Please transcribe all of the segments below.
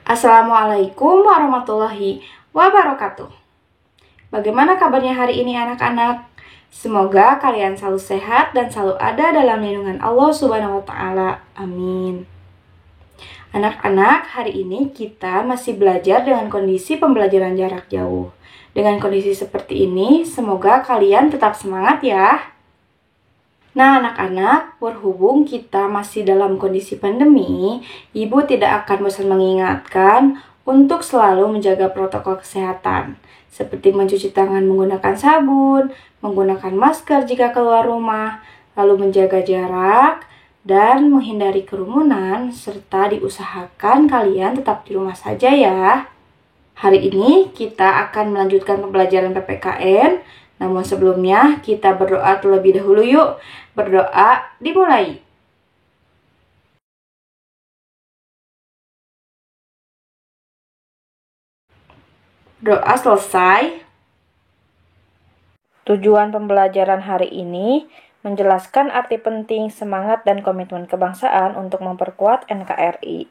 Assalamualaikum warahmatullahi wabarakatuh. Bagaimana kabarnya hari ini anak-anak? Semoga kalian selalu sehat dan selalu ada dalam lindungan Allah Subhanahu wa Ta'ala. Amin. Anak-anak, hari ini kita masih belajar dengan kondisi pembelajaran jarak jauh. Dengan kondisi seperti ini, semoga kalian tetap semangat ya. Nah, anak-anak, berhubung kita masih dalam kondisi pandemi, Ibu tidak akan bosan mengingatkan untuk selalu menjaga protokol kesehatan, seperti mencuci tangan menggunakan sabun, menggunakan masker jika keluar rumah, lalu menjaga jarak, dan menghindari kerumunan, serta diusahakan kalian tetap di rumah saja ya. Hari ini kita akan melanjutkan pembelajaran PPKN. Namun sebelumnya kita berdoa terlebih dahulu yuk. Berdoa dimulai. Doa selesai. Tujuan pembelajaran hari ini menjelaskan arti penting semangat dan komitmen kebangsaan untuk memperkuat NKRI.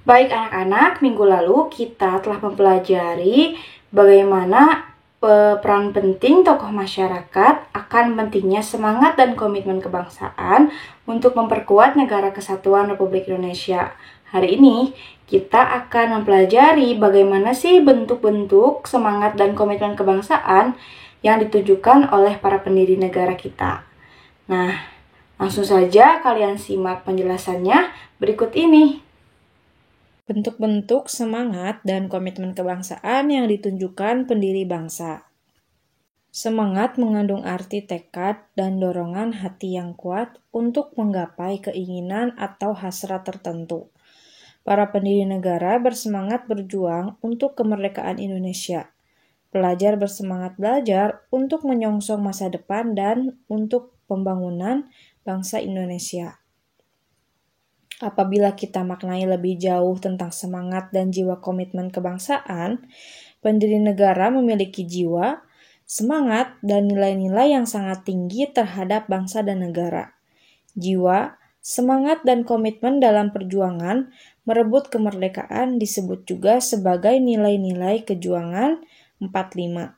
Baik anak-anak, minggu lalu kita telah mempelajari bagaimana peran penting tokoh masyarakat akan pentingnya semangat dan komitmen kebangsaan untuk memperkuat negara kesatuan Republik Indonesia. Hari ini kita akan mempelajari bagaimana sih bentuk-bentuk semangat dan komitmen kebangsaan yang ditujukan oleh para pendiri negara kita. Nah, langsung saja kalian simak penjelasannya berikut ini. Bentuk-bentuk semangat dan komitmen kebangsaan yang ditunjukkan pendiri bangsa. Semangat mengandung arti tekad dan dorongan hati yang kuat untuk menggapai keinginan atau hasrat tertentu. Para pendiri negara bersemangat berjuang untuk kemerdekaan Indonesia. Pelajar bersemangat belajar untuk menyongsong masa depan dan untuk pembangunan bangsa Indonesia. Apabila kita maknai lebih jauh tentang semangat dan jiwa komitmen kebangsaan, pendiri negara memiliki jiwa, semangat, dan nilai-nilai yang sangat tinggi terhadap bangsa dan negara. Jiwa, semangat, dan komitmen dalam perjuangan merebut kemerdekaan disebut juga sebagai nilai-nilai kejuangan 45.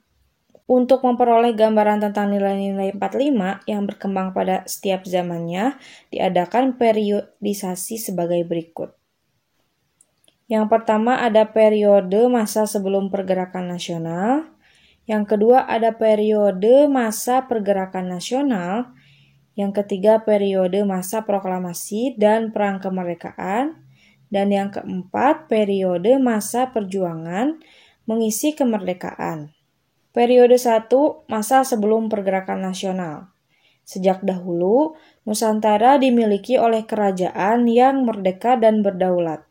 Untuk memperoleh gambaran tentang nilai-nilai 45 yang berkembang pada setiap zamannya, diadakan periodisasi sebagai berikut. Yang pertama ada periode masa sebelum pergerakan nasional. Yang kedua ada periode masa pergerakan nasional. Yang ketiga periode masa proklamasi dan perang kemerdekaan. Dan yang keempat periode masa perjuangan mengisi kemerdekaan. Periode 1, masa sebelum pergerakan nasional. Sejak dahulu, Nusantara dimiliki oleh kerajaan yang merdeka dan berdaulat.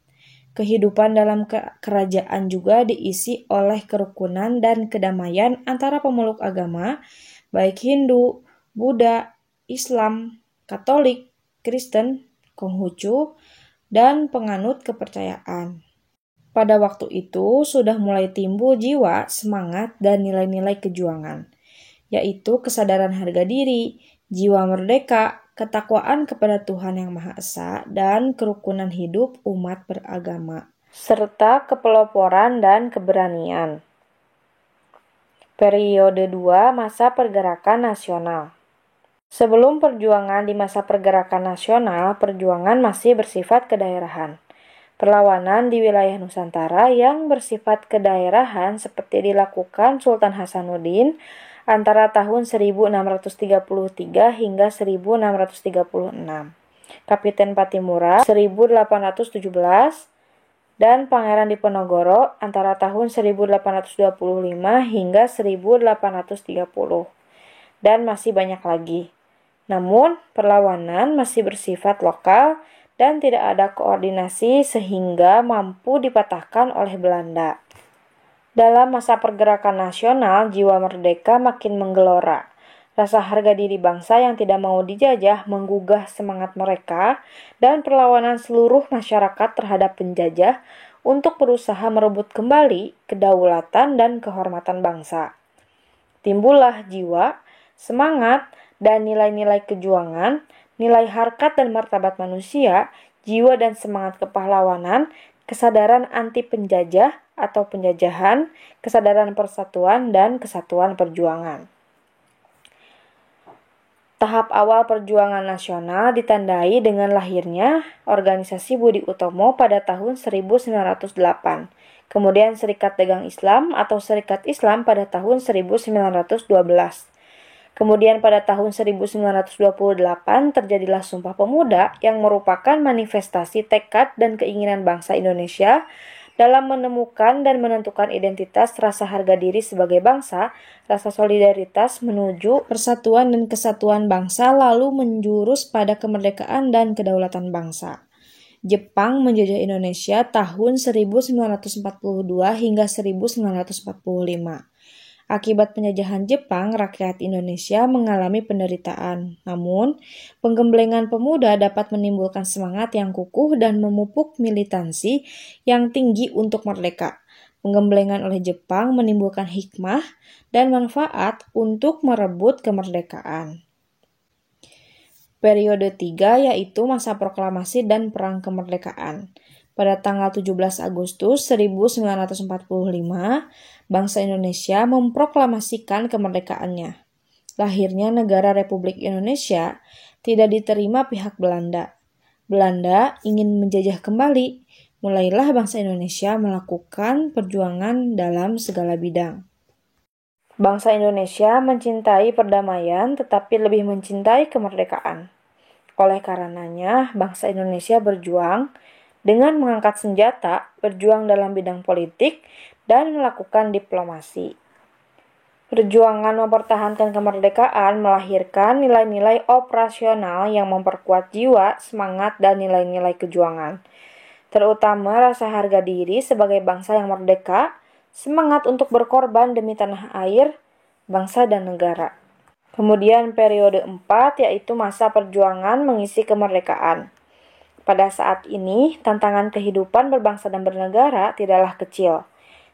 Kehidupan dalam kerajaan juga diisi oleh kerukunan dan kedamaian antara pemeluk agama, baik Hindu, Buddha, Islam, Katolik, Kristen, Konghucu, dan penganut kepercayaan. Pada waktu itu sudah mulai timbul jiwa, semangat, dan nilai-nilai kejuangan, yaitu kesadaran harga diri, jiwa merdeka, ketakwaan kepada Tuhan Yang Maha Esa, dan kerukunan hidup umat beragama, serta kepeloporan dan keberanian. Periode 2, masa pergerakan nasional. Sebelum perjuangan di masa pergerakan nasional, perjuangan masih bersifat kedaerahan. Perlawanan di wilayah Nusantara yang bersifat kedaerahan seperti dilakukan Sultan Hasanuddin antara tahun 1633 hingga 1636, Kapiten Pattimura 1817, dan Pangeran Diponegoro antara tahun 1825 hingga 1830, dan masih banyak lagi. Namun, perlawanan masih bersifat lokal dan tidak ada koordinasi sehingga mampu dipatahkan oleh Belanda. Dalam masa pergerakan nasional, jiwa merdeka makin menggelora. Rasa harga diri bangsa yang tidak mau dijajah menggugah semangat mereka dan perlawanan seluruh masyarakat terhadap penjajah untuk berusaha merebut kembali kedaulatan dan kehormatan bangsa. Timbullah jiwa, semangat, dan nilai-nilai kejuangan, nilai harkat dan martabat manusia, jiwa dan semangat kepahlawanan, kesadaran anti penjajah atau penjajahan, kesadaran persatuan, dan kesatuan perjuangan. Tahap awal perjuangan nasional ditandai dengan lahirnya organisasi Budi Utomo pada tahun 1908, kemudian Serikat Dagang Islam atau Serikat Islam pada tahun 1912. Kemudian pada tahun 1928 terjadilah Sumpah Pemuda yang merupakan manifestasi tekad dan keinginan bangsa Indonesia dalam menemukan dan menentukan identitas, rasa harga diri sebagai bangsa, rasa solidaritas menuju persatuan dan kesatuan bangsa, lalu menjurus pada kemerdekaan dan kedaulatan bangsa. Jepang menjajah Indonesia tahun 1942 hingga 1945. Akibat penjajahan Jepang, rakyat Indonesia mengalami penderitaan. Namun, penggemblengan pemuda dapat menimbulkan semangat yang kukuh dan memupuk militansi yang tinggi untuk merdeka. Penggemblengan oleh Jepang menimbulkan hikmah dan manfaat untuk merebut kemerdekaan. Periode 3 yaitu masa proklamasi dan perang kemerdekaan. Pada tanggal 17 Agustus 1945, bangsa Indonesia memproklamasikan kemerdekaannya. Lahirnya negara Republik Indonesia tidak diterima pihak Belanda. Belanda ingin menjajah kembali. Mulailah bangsa Indonesia melakukan perjuangan dalam segala bidang. Bangsa Indonesia mencintai perdamaian tetapi lebih mencintai kemerdekaan. Oleh karenanya, bangsa Indonesia berjuang dengan mengangkat senjata, berjuang dalam bidang politik, dan melakukan diplomasi. Perjuangan mempertahankan kemerdekaan melahirkan nilai-nilai operasional yang memperkuat jiwa, semangat, dan nilai-nilai kejuangan. Terutama rasa harga diri sebagai bangsa yang merdeka, semangat untuk berkorban demi tanah air, bangsa, dan negara. Kemudian periode 4 yaitu masa perjuangan mengisi kemerdekaan. Pada saat ini, tantangan kehidupan berbangsa dan bernegara tidaklah kecil.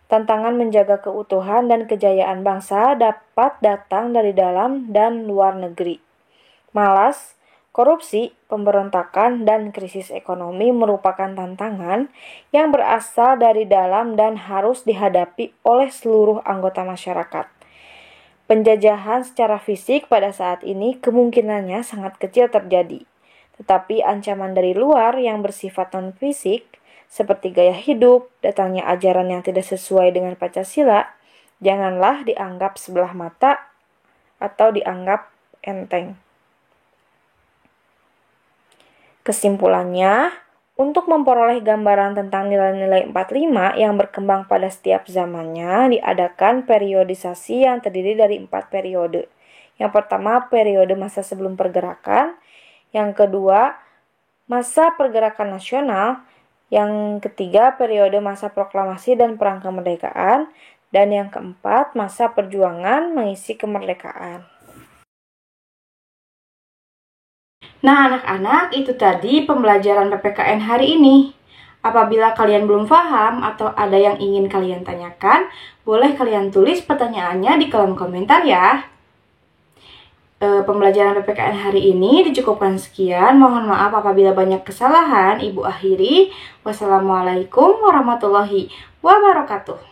Tantangan menjaga keutuhan dan kejayaan bangsa dapat datang dari dalam dan luar negeri. Malas, korupsi, pemberontakan, dan krisis ekonomi merupakan tantangan yang berasal dari dalam dan harus dihadapi oleh seluruh anggota masyarakat. Penjajahan secara fisik pada saat ini kemungkinannya sangat kecil terjadi. Tetapi ancaman dari luar yang bersifat non-fisik, seperti gaya hidup, datangnya ajaran yang tidak sesuai dengan Pancasila, janganlah dianggap sebelah mata atau dianggap enteng. Kesimpulannya, untuk memperoleh gambaran tentang nilai-nilai 45 yang berkembang pada setiap zamannya, diadakan periodisasi yang terdiri dari 4 periode. Yang pertama, periode masa sebelum pergerakan. Yang kedua, masa pergerakan nasional. Yang ketiga, periode masa proklamasi dan perang kemerdekaan. Dan yang keempat, masa perjuangan mengisi kemerdekaan. Nah, anak-anak, itu tadi pembelajaran PPKN hari ini. Apabila kalian belum paham atau ada yang ingin kalian tanyakan, boleh kalian tulis pertanyaannya di kolom komentar ya. Pembelajaran PPKN hari ini dicukupkan sekian. Mohon maaf apabila banyak kesalahan. Ibu akhiri. Wassalamualaikum warahmatullahi wabarakatuh.